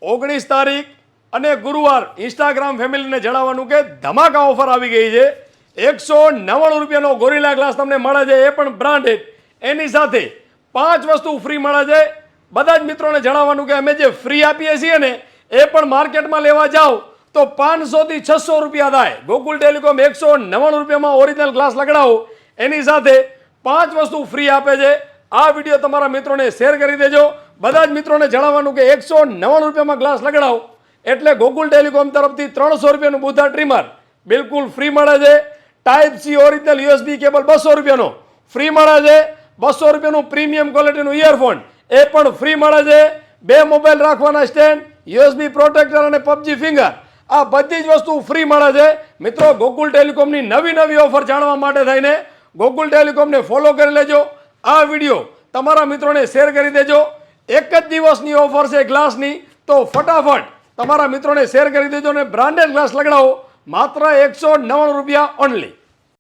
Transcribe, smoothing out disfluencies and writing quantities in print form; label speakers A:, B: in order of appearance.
A: 19 તારીખ અને ગુરુવાર ઇન્સ્ટાગ્રામ ફેમિલીને જણાવવાનું કે ધમાકા ઓફર આવી ગઈ છે। 199 રૂપિયાનો ગોરિલા ગ્લાસ તમને મળે છે, એ પણ બ્રાન્ડેડ। એની સાથે 5 વસ્તુ ફ્રી મળે છે। બધા જ મિત્રોને જણાવવાનું કે અમે જે ફ્રી આપીએ છીએ ને એ પણ માર્કેટમાં લેવા જાઓ તો 500 થી 600 રૂપિયા થાય। ગોકુલ ટેલિકોમ 199 રૂપિયામાં ઓરિજિનલ ગ્લાસ લગાડાવો, એની સાથે 5 વસ્તુ ફ્રી આપે છે। આ વિડીયો તમારા મિત્રોને શેર કરી દેજો। બધા જ મિત્રોને જણાવવાનું કે 199 રૂપિયામાં ગ્લાસ લગાડાવો એટલે ગોકુલ ટેલિકોમ તરફથી 300 રૂપિયાનું બુધા ટ્રીમર બિલકુલ ફ્રી મળે છે। Type C original USB cable 200 રૂપિયાનો ફ્રી મળે છે। 200 રૂપિયાનું પ્રીમિયમ ક્વોલિટીનું ઇયરફોન એ પણ ફ્રી મળે છે। 2 મોબાઈલ રાખવાના સ્ટેન્ડ, યુએસબી પ્રોટેક્ટર અને પબજી ફિંગર, આ બધી જ વસ્તુ ફ્રી મળે છે। મિત્રો, ગોકુલ ટેલિકોમની નવી ઓફર જાણવા માટે થઈને ગોકુલ ટેલિકોમને ફોલો કરી લેજો। આ વિડીયો તમારા મિત્રોને શેર કરી દેજો। એક જ દિવસની ઓફર છે ગ્લાસની, તો ફટાફટ તમારા મિત્રોને શેર કરી દેજો અને બ્રાન્ડેડ ગ્લાસ લગાડાવો, માત્ર 199 રૂપિયા ઓનલી।